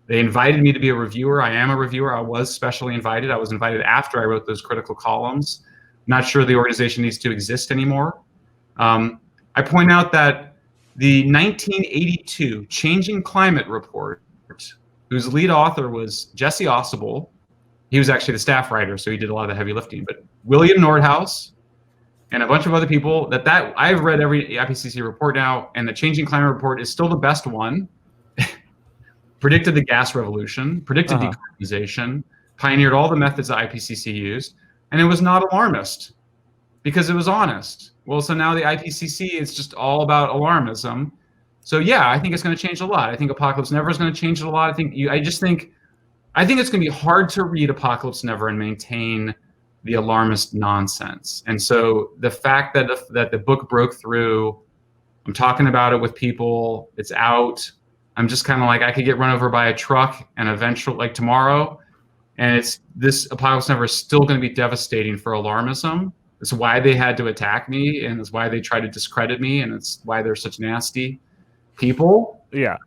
They invited me to be a reviewer. I am a reviewer. I was specially invited. I was invited after I wrote those critical columns. Not sure the organization needs to exist anymore. I point out that the 1982 Changing Climate Report, whose lead author was Jesse Ausable, he was actually the staff writer, so he did a lot of the heavy lifting, but William Nordhaus and a bunch of other people, that I've read every IPCC report now, and the Changing Climate Report is still the best one. Predicted the gas revolution, predicted decarbonization, pioneered all the methods that IPCC used, and it was not alarmist because it was honest. Well, so now the IPCC is just all about alarmism. So yeah, I think it's going to change a lot. I think Apocalypse Never is going to change it a lot. I think it's going to be hard to read Apocalypse Never and maintain the alarmist nonsense. And so the fact that the book broke through, I'm talking about it with people, it's out. I'm just kind of like, I could get run over by a truck and eventually, like tomorrow, and this Apocalypse Never is still going to be devastating for alarmism. It's why they had to attack me, and it's why they tried to discredit me, and it's why they're such nasty people. Yeah.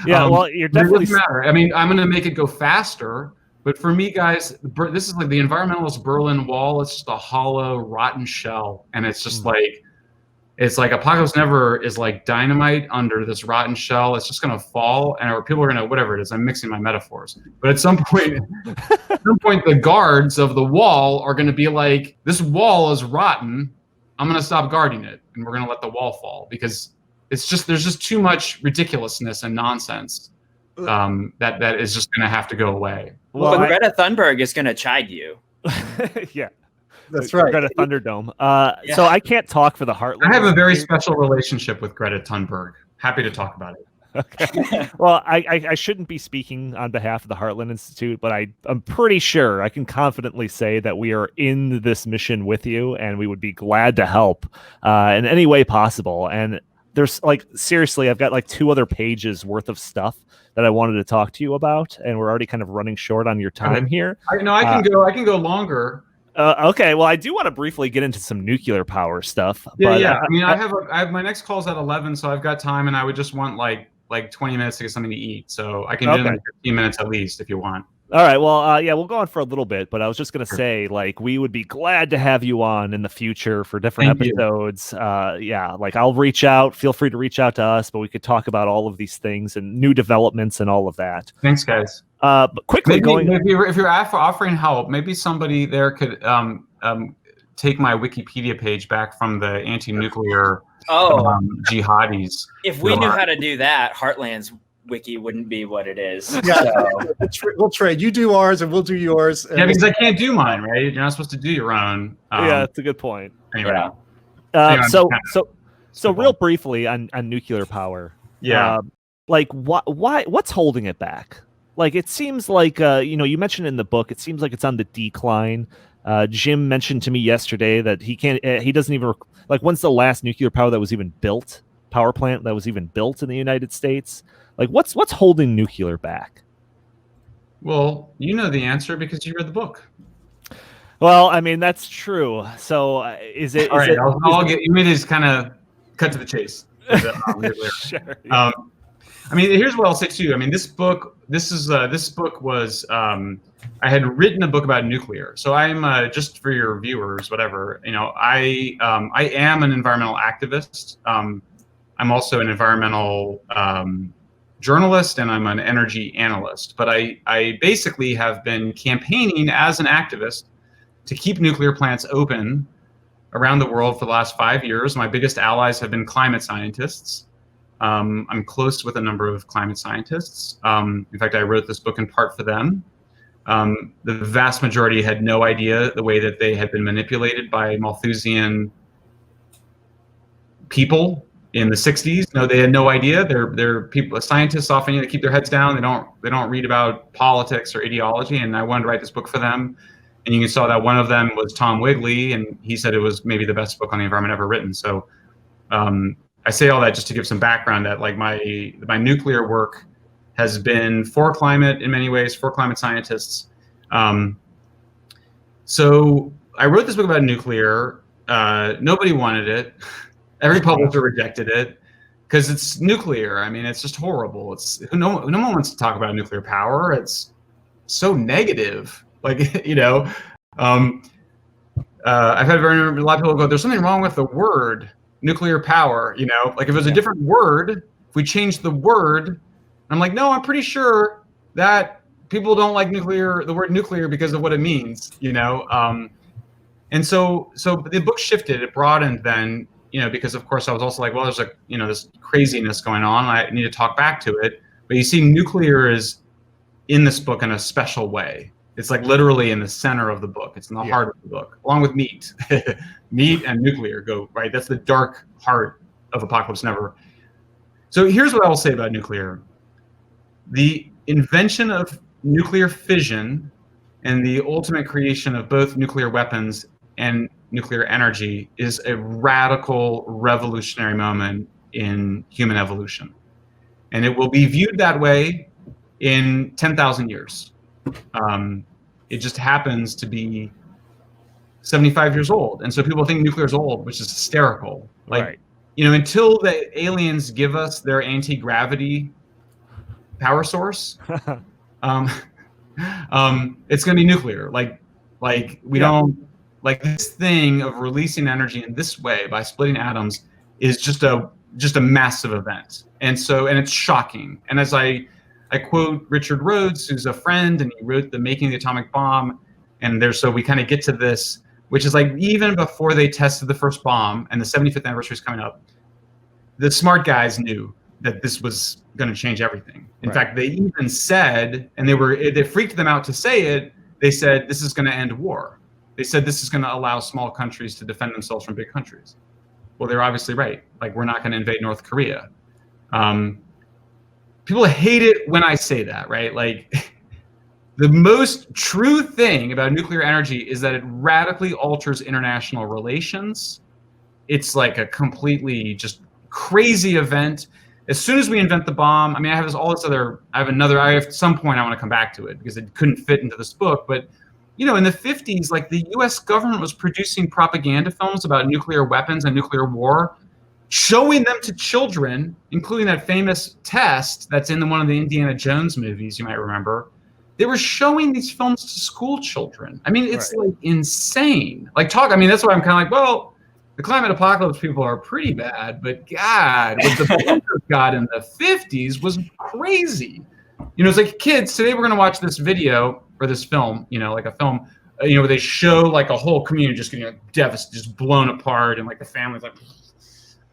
Yeah, well, you're definitely... It doesn't matter. I mean, I'm going to make it go faster, but for me, guys, this is like the environmentalist Berlin Wall. It's just a hollow, rotten shell, and it's just it's like Apocalypse Never is like dynamite under this rotten shell. It's just going to fall, and people are going to, whatever it is, I'm mixing my metaphors. But at some point, the guards of the wall are going to be like, this wall is rotten. I'm going to stop guarding it, and we're going to let the wall fall because there's just too much ridiculousness and nonsense that is just going to have to go away. Well, Greta Thunberg is going to chide you. Yeah. That's right. Greta Thunderdome. So I can't talk for the Heartland. I have a very special relationship with Greta Thunberg. Happy to talk about it. Okay. Well, I shouldn't be speaking on behalf of the Heartland Institute, but I'm pretty sure I can confidently say that we are in this mission with you, and we would be glad to help in any way possible. And there's seriously, I've got 2 other pages worth of stuff that I wanted to talk to you about, and we're already kind of running short on your time here. I can go longer. Okay, well, I do want to briefly get into some nuclear power stuff. Yeah. I mean, I have my next call's at 11, so I've got time, and I would just want like 20 minutes to get something to eat. So I can do it in 15 minutes at least if you want. All right. Well, yeah, we'll go on for a little bit, but I was just going to say, like, we would be glad to have you on in the future for different Thank you. episodes. Yeah, like I'll reach out. Feel free to reach out to us, but we could talk about all of these things and new developments and all of that. Thanks, guys. But quickly maybe if you're offering help, maybe somebody there could take my Wikipedia page back from the anti-nuclear jihadis. If we knew how to do that, Heartland's wiki wouldn't be what it is. Yeah, so. We'll trade. You do ours, and we'll do yours. Yeah, because I can't do mine, right? You're not supposed to do your own. yeah, that's a good point. Anyway. Yeah. So real briefly on nuclear power. Yeah. Like what's holding it back? Like it seems like you mentioned in the book, it seems like it's on the decline. Jim mentioned to me yesterday that he doesn't even like when's the last nuclear power that was even built? Power plant that was even built in the United States? Like what's holding nuclear back? Well, you know the answer because you read the book. Well, I mean that's true. So is it? All right, I'll get you. Made this kind of cut to the chase. Sure. Yeah. I mean, here's what I'll say too. I mean, this book was I had written a book about nuclear. So I'm just for your viewers, whatever. I am an environmental activist. I'm also an environmental journalist, and I'm an energy analyst. But I basically have been campaigning as an activist to keep nuclear plants open around the world for the last 5 years. My biggest allies have been climate scientists. I'm close with a number of climate scientists. In fact, I wrote this book in part for them. The vast majority had no idea the way that they had been manipulated by Malthusian people in the 60s. No, they had no idea. They're people, scientists often keep their heads down. They don't read about politics or ideology. And I wanted to write this book for them. And you saw that one of them was Tom Wigley, and he said it was maybe the best book on the environment ever written. So I say all that just to give some background that like my nuclear work has been for climate in many ways, for climate scientists. So I wrote this book about nuclear. Nobody wanted it. Every publisher rejected it because it's nuclear. I mean, it's just horrible. No one wants to talk about nuclear power. It's so negative. Like, I've had a lot of people go, there's something wrong with the word nuclear power, like if it was a different word, if we changed the word, I'm like, no, I'm pretty sure that people don't like the word nuclear because of what it means, and so the book shifted, it broadened then, because of course I was also like, well, there's this craziness going on. I need to talk back to it. But you see, nuclear is in this book in a special way. It's like literally in the center of the book. It's in the heart of the book, along with meat. Meat and nuclear go, right? That's the dark heart of Apocalypse Never. So here's what I will say about nuclear. The invention of nuclear fission and the ultimate creation of both nuclear weapons and nuclear energy is a radical, revolutionary moment in human evolution. And it will be viewed that way in 10,000 years. It just happens to be 75 years old. And so people think nuclear is old, which is hysterical. Like, until the aliens give us their anti-gravity power source, it's going to be nuclear. Like we don't, like this thing of releasing energy in this way by splitting atoms is just a massive event. And it's shocking. And as I quote Richard Rhodes, who's a friend, and he wrote The Making of the Atomic Bomb. And so we kind of get to this, which is like even before they tested the first bomb, and the 75th anniversary is coming up, the smart guys knew that this was going to change everything. In fact, they even said, and they freaked them out to say it, they said, this is going to end war. They said this is going to allow small countries to defend themselves from big countries. Well, they're obviously right. Like, we're not going to invade North Korea. People hate it when I say that, right? Like, the most true thing about nuclear energy is that it radically alters international relations. It's like a completely just crazy event. As soon as we invent the bomb, I mean, I have some point I want to come back to it because it couldn't fit into this book. But, in the 50s, like the US government was producing propaganda films about nuclear weapons and nuclear war, showing them to children, including that famous test that's in one of the Indiana Jones movies, you might remember. they were showing these films to school children. I mean, it's like insane. Like I mean, that's why I'm kind of like, well, the climate apocalypse people are pretty bad, but God, what the bunkers got in the 50s was crazy. It's like, kids, today we're going to watch this video or this film, like a film, where they show like a whole community just getting devastated, just blown apart, and like the family's like,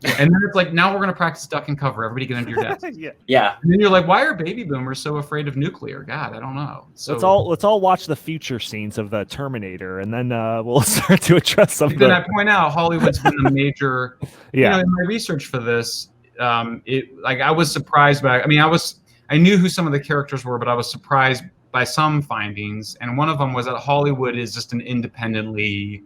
and then it's like, now we're going to practice duck and cover. Everybody get under your desk. Yeah. And then you're like, why are baby boomers so afraid of nuclear? God, I don't know. So let's all watch the future scenes of the Terminator, and then we'll start to address something. Then I point out Hollywood's been the major. Yeah. In my research for this, I was surprised by. I mean, I knew who some of the characters were, but I was surprised by some findings, and one of them was that Hollywood is just an independently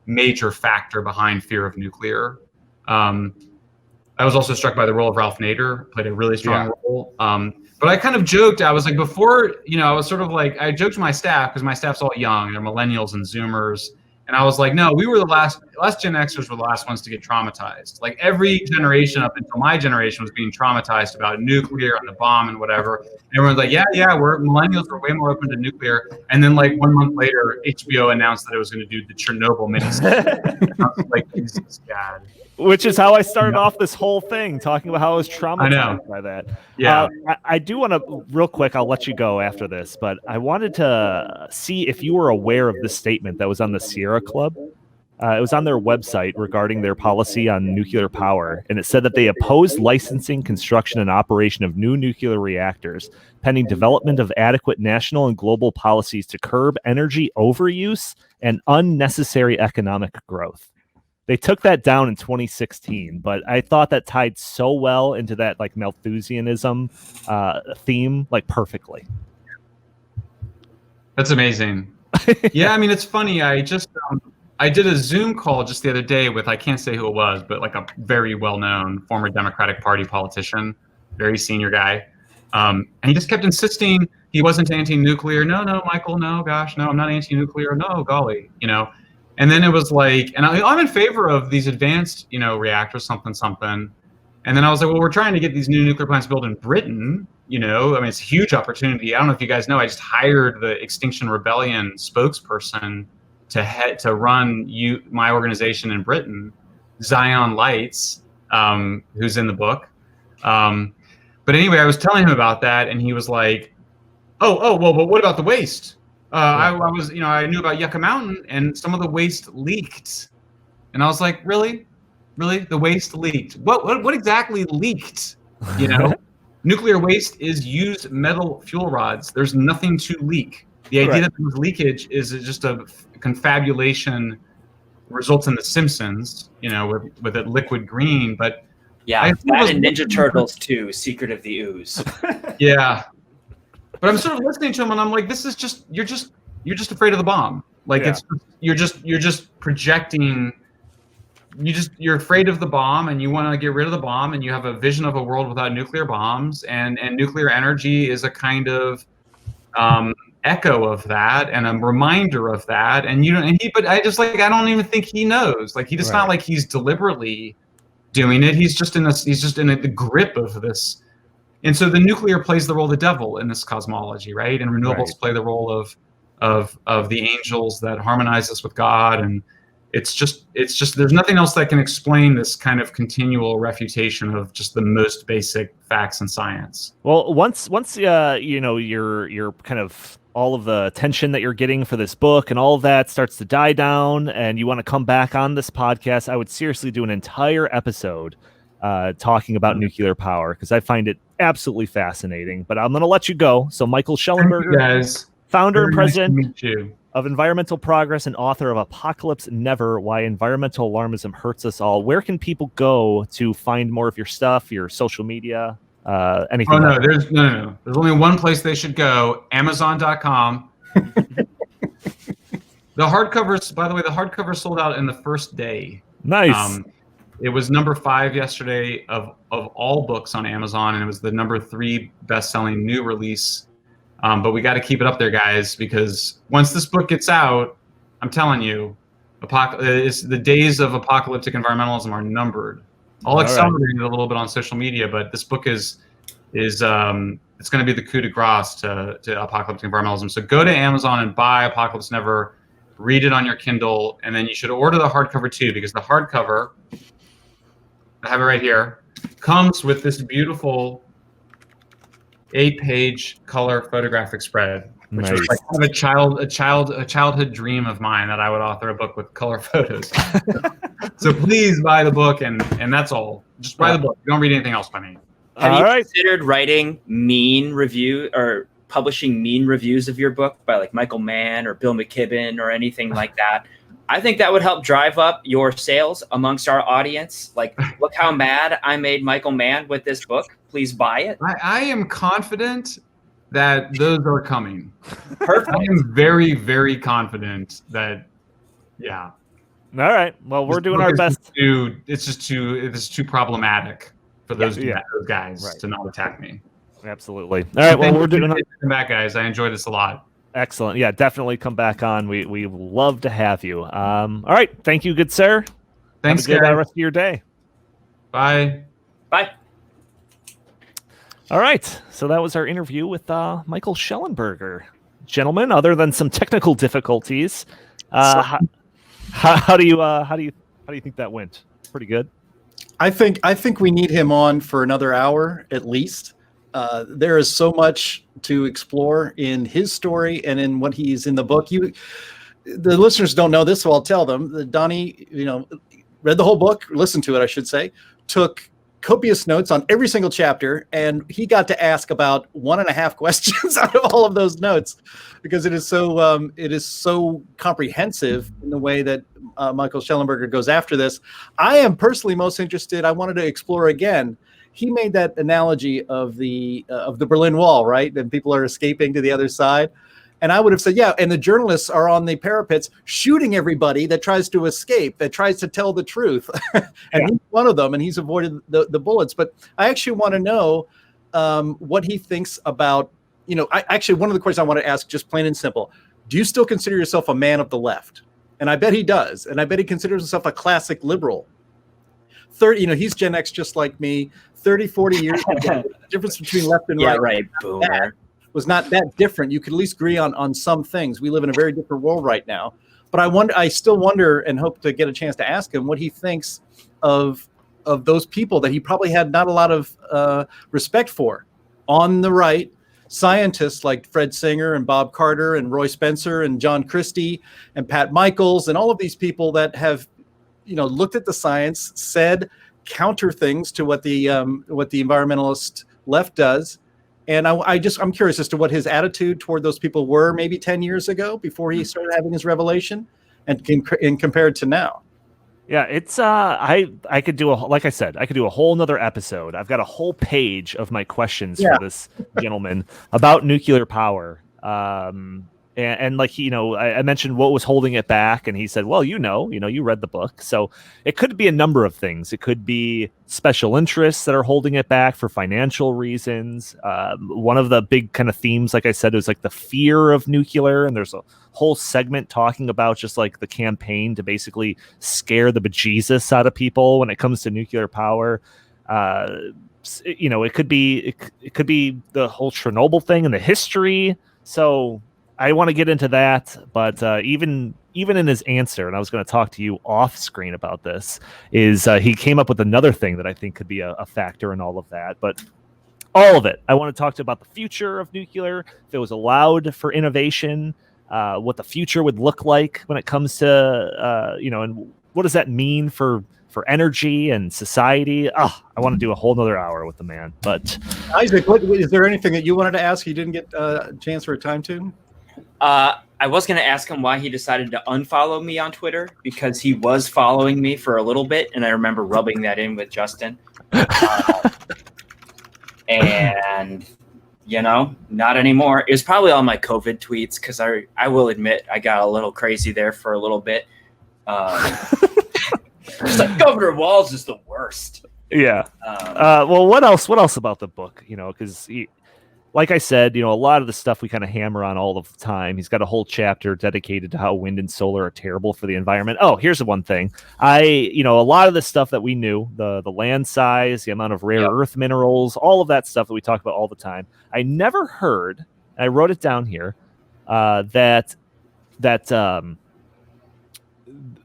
major factor behind fear of nuclear. I was also struck by the role of Ralph Nader, played a really strong role. But I kind of joked, I was like, before, I was sort of like, I joked to my staff, because my staff's all young, they're millennials and Zoomers. And I was like, no, we were the last Gen Xers were the last ones to get traumatized. Like every generation up until my generation was being traumatized about nuclear and the bomb and whatever. And everyone's like, millennials were way more open to nuclear. And then like 1 month later, HBO announced that it was going to do the Chernobyl miniseries. I was like, Jesus God. Which is how I started off this whole thing, talking about how I was traumatized by that. Yeah. I do want to, real quick, I'll let you go after this, but I wanted to see if you were aware of this statement that was on the Sierra Club. It was on their website regarding their policy on nuclear power, and it said that they oppose licensing, construction, and operation of new nuclear reactors, pending development of adequate national and global policies to curb energy overuse and unnecessary economic growth. They took that down in 2016, but I thought that tied so well into that like Malthusianism theme, like perfectly. That's amazing. Yeah, I mean, it's funny. I did a Zoom call just the other day with, I can't say who it was, but like a very well-known former Democratic Party politician, very senior guy. And he just kept insisting he wasn't anti-nuclear. No, Michael, no, gosh, no, I'm not anti-nuclear. No, golly, And then it was like, and I'm in favor of these advanced, reactors, something. And then I was like, well, we're trying to get these new nuclear plants built in Britain. I mean, it's a huge opportunity. I don't know if you guys know, I just hired the Extinction Rebellion spokesperson to run my organization in Britain, Zion Lights, who's in the book. But anyway, I was telling him about that, and he was like, well, but what about the waste? I was, I knew about Yucca Mountain, and some of the waste leaked, and I was like, really, the waste leaked? What exactly leaked? Nuclear waste is used metal fuel rods. There's nothing to leak. The idea that there was leakage is just a confabulation, results in The Simpsons, with it liquid green. But yeah, that and Ninja Turtles too, Secret of the Ooze. Yeah. But I'm sort of listening to him, and I'm like, this is just you're just afraid of the bomb. Like you're just projecting. You're afraid of the bomb, and you want to get rid of the bomb, and you have a vision of a world without nuclear bombs, and nuclear energy is a kind of echo of that and a reminder of that. But I don't even think he knows. Like it's not like he's deliberately doing it. He's just in the grip of this. And so the nuclear plays the role of the devil in this cosmology, right? And renewables play the role of the angels that harmonize us with God. And it's just there's nothing else that can explain this kind of continual refutation of just the most basic facts in science. Well, once you're kind of all of the attention that you're getting for this book and all of that starts to die down, and you want to come back on this podcast, I would seriously do an entire episode talking about nuclear power, because I find it absolutely fascinating. But I'm going to let you go. So Michael Shellenberger, founder and president of Environmental Progress and author of Apocalypse Never, Why Environmental Alarmism Hurts Us All. Where can people go to find more of your stuff, your social media, anything? Oh, no, there's only one place they should go, Amazon.com. The hardcovers, by the way, the hardcover sold out in the first day. Nice. It was number 5 yesterday of all books on Amazon, and it was the number 3 best-selling new release. But we got to keep it up there, guys, because once this book gets out, I'm telling you, the days of apocalyptic environmentalism are numbered. I'll accelerate it a little bit on social media, but this book is is it's going to be the coup de grace to apocalyptic environmentalism. So go to Amazon and buy Apocalypse Never, read it on your Kindle, and then you should order the hardcover too, because the hardcover, I have it right here, comes with this beautiful 8-page color photographic spread, which was like kind of a childhood dream of mine, that I would author a book with color photos. So please buy the book, and that's all. Just buy the book. Don't read anything else by me. Have you considered writing mean review or publishing mean reviews of your book by like Michael Mann or Bill McKibben or anything like that? I think that would help drive up your sales amongst our audience. Like, look how mad I made Michael Mann with this book. Please buy it. I am confident that those are coming. Perfect. I am very, very confident that, yeah. All right. Well, we're doing our best. It's too problematic for those guys to not attack me. Absolutely. All right. Well, we're doing. Come back, guys. I enjoyed this a lot. Excellent. Yeah, definitely come back on. We love to have you. All right. Thank you, good sir. Thanks, have a good rest of your day. Bye. Bye. All right. So that was our interview with Michael Shellenberger. Gentlemen, other than some technical difficulties, how do you think that went? Pretty good. I think we need him on for another hour at least. There is so much to explore in his story and in what he's in the book. The listeners don't know this, so I'll tell them. Donnie, read the whole book, listened to it, I should say, took copious notes on every single chapter, and he got to ask about 1.5 questions out of all of those notes, because it is so comprehensive in the way that Michael Shellenberger goes after this. I am personally most interested. I wanted to explore again. He made that analogy of the Berlin Wall, right? And people are escaping to the other side. And I would have said, yeah, and the journalists are on the parapets shooting everybody that tries to escape, that tries to tell the truth. And he's one of them, and he's avoided the bullets. But I actually want to know what he thinks about, one of the questions I want to ask, just plain and simple, do you still consider yourself a man of the left? And I bet he does. And I bet he considers himself a classic liberal. He's Gen X just like me, 30, 40 years ago. The difference between left and right. Yeah, right, boomer. Was not that different. You could at least agree on some things. We live in a very different world right now. But I still wonder and hope to get a chance to ask him what he thinks of those people that he probably had not a lot of respect for. On the right, scientists like Fred Singer and Bob Carter and Roy Spencer and John Christie and Pat Michaels and all of these people that have, looked at the science, said counter things to what the environmentalist left does. And I'm curious as to what his attitude toward those people were maybe 10 years ago before he started having his revelation, and compared to now. Yeah, it's I could do like I said, I could do a whole nother episode. I've got a whole page of my questions for this gentleman about nuclear power. And like, I mentioned what was holding it back, and he said, well, you read the book. So it could be a number of things. It could be special interests that are holding it back for financial reasons. One of the big kind of themes, like I said, is like the fear of nuclear. And there's a whole segment talking about just like the campaign to basically scare the bejesus out of people when it comes to nuclear power. It could be the whole Chernobyl thing and the history. So I want to get into that, but even in his answer, and I was going to talk to you off screen about this, is he came up with another thing that I think could be a factor in all of that. But all of it, I want to talk to about the future of nuclear, if it was allowed for innovation, what the future would look like when it comes to, and what does that mean for energy and society. I want to do a whole nother hour with the man. But Isaac, is there anything that you wanted to ask you didn't get a chance or time to? I was going to ask him why he decided to unfollow me on Twitter, because he was following me for a little bit, and I remember rubbing that in with Justin. And, not anymore. It was probably all my COVID tweets, because I will admit I got a little crazy there for a little bit. It's like Governor Walz is the worst. Yeah. Well, what else about the book? Because like I said, a lot of the stuff we kind of hammer on all of the time. He's got a whole chapter dedicated to how wind and solar are terrible for the environment. Oh, here's the one thing. A lot of the stuff that we knew, the land size, the amount of rare earth minerals, all of that stuff that we talk about all the time. I never heard, and I wrote it down here, that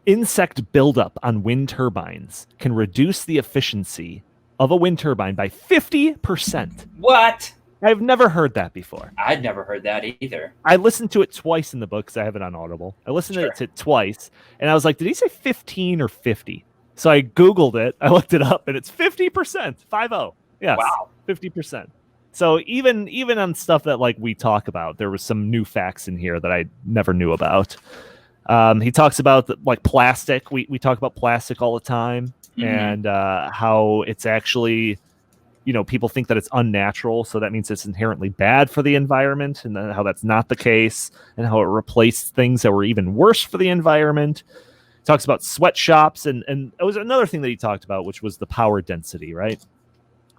insect buildup on wind turbines can reduce the efficiency of a wind turbine by 50%. What? I've never heard that before. I'd never heard that either. I listened to it twice in the book because I have it on Audible. I listened to it twice, and I was like, did he say 15 or 50? So I Googled it. I looked it up, and it's 50%. 50. Yes. Wow. 50%. So even on stuff that like we talk about, there was some new facts in here that I never knew about. He talks about like plastic. We talk about plastic all the time, and how it's actually, people think that it's unnatural, so that means it's inherently bad for the environment, and how that's not the case, and how it replaced things that were even worse for the environment. He talks about sweatshops, and it was another thing that he talked about, which was the power density, right?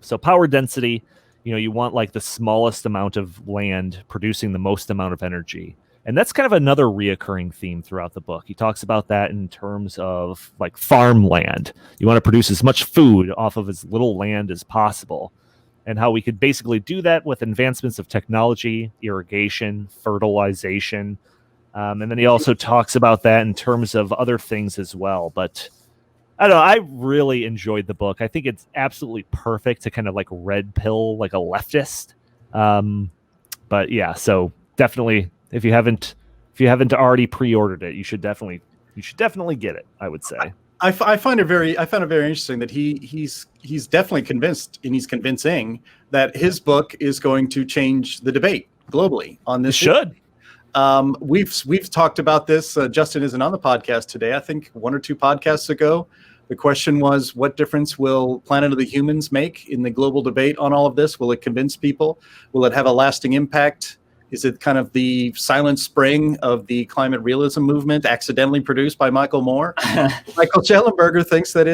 So power density, you want like the smallest amount of land producing the most amount of energy. And that's kind of another reoccurring theme throughout the book. He talks about that in terms of like farmland. You want to produce as much food off of as little land as possible, and how we could basically do that with advancements of technology, irrigation, fertilization. And then he also talks about that in terms of other things as well. But I don't know, I really enjoyed the book. I think it's absolutely perfect to kind of like red pill like a leftist. But yeah, so definitely, if you haven't already pre-ordered it, you should definitely get it, I would say. I found it very interesting that he's definitely convinced, and he's convincing that his book is going to change the debate globally on this. It should. We've talked about this. Justin isn't on the podcast today. I think 1 or 2 podcasts ago, the question was, what difference will Planet of the Humans make in the global debate on all of this? Will it convince people? Will it have a lasting impact? Is it kind of the silent spring of the climate realism movement, accidentally produced by Michael Moore? Michael Shellenberger thinks that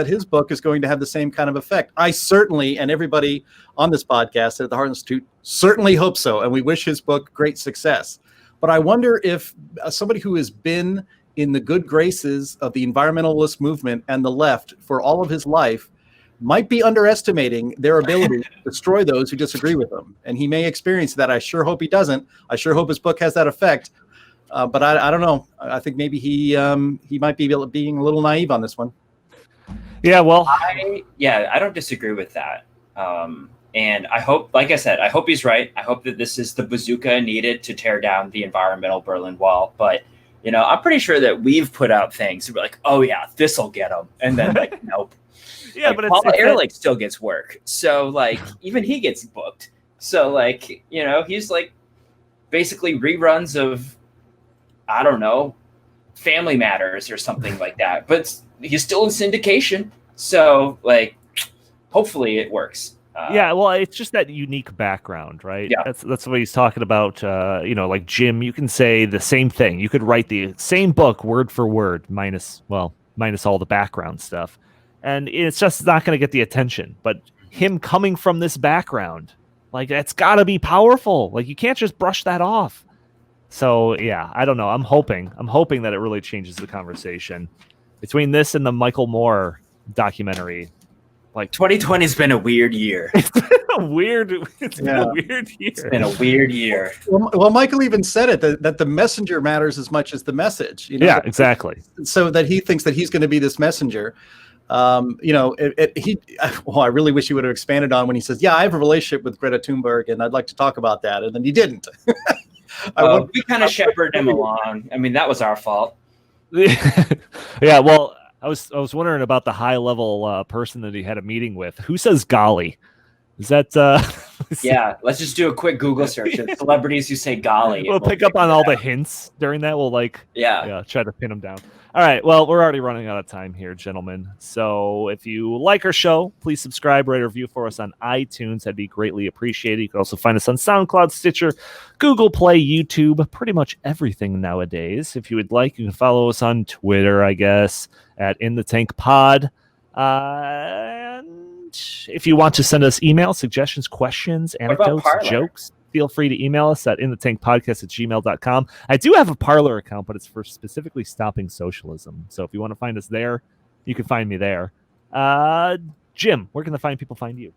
his book is going to have the same kind of effect. I certainly, and everybody on this podcast at the Heartland Institute, certainly hope so, and we wish his book great success. But I wonder if somebody who has been in the good graces of the environmentalist movement and the left for all of his life might be underestimating their ability to destroy those who disagree with them. And he may experience that. I sure hope he doesn't. I sure hope his book has that effect. But I don't know. I think maybe he might be being a little naive on this one. Yeah, well. I don't disagree with that. And I hope, like I said, I hope he's right. I hope that this is the bazooka needed to tear down the environmental Berlin Wall. But, I'm pretty sure that we've put out things. We're like, oh, yeah, this will get them. And then, like, nope. Yeah, like, but Paul Ehrlich still gets work. So, like, even he gets booked. So, like, he's like basically reruns of, I don't know, Family Matters or something like that. But he's still in syndication. So, like, hopefully it works. Yeah, well, it's just that unique background, right? Yeah. That's what he's talking about. Like Jim, you can say the same thing. You could write the same book word for word, minus all the background stuff. And it's just not going to get the attention. But him coming from this background, like, it's got to be powerful. Like, you can't just brush that off. So, yeah, I don't know. I'm hoping that it really changes the conversation. Between this and the Michael Moore documentary, like, 2020 has been a weird year. It's been a weird year. It's been a weird year. Well, Michael even said it, that the messenger matters as much as the message. Yeah, exactly. So that he thinks that he's going to be this messenger. I really wish he would have expanded on when he says, yeah, I have a relationship with Greta Thunberg and I'd like to talk about that. And then he didn't. We kind of shepherded him along. I mean, that was our fault. Yeah, well, I was wondering about the high level person that he had a meeting with. Who says golly? Is that yeah, let's just do a quick Google search of celebrities who say golly. We'll pick up on all the hints during that. We'll try to pin them down. All right, well, we're already running out of time here, gentlemen. So if you like our show, please subscribe, rate, or review for us on iTunes. That'd be greatly appreciated. You can also find us on SoundCloud, Stitcher, Google Play, YouTube, pretty much everything nowadays. If you would like, you can follow us on Twitter, I guess, at In the Tank Pod. And if you want to send us email suggestions, questions, What about anecdotes, Parler? jokes, feel free to email us at inthetankpodcast@gmail.com. I do have a Parler account, but it's for specifically stopping socialism. So if you want to find us there, you can find me there. Jim, where can the people find you?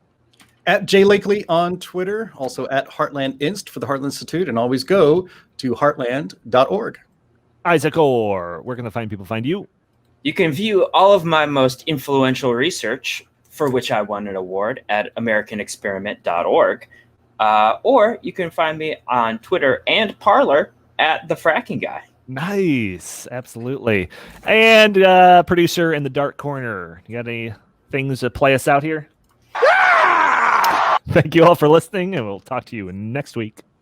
At Jay Lakely on Twitter, also at Heartland Inst for the Heartland Institute, and always go to heartland.org. Isaac Orr, where can the people find you? You can view all of my most influential research, for which I won an award, at americanexperiment.org. Or you can find me on Twitter and Parler at The Fracking Guy. Nice. Absolutely. And producer in the dark corner, you got any things to play us out here? Thank you all for listening, and we'll talk to you next week.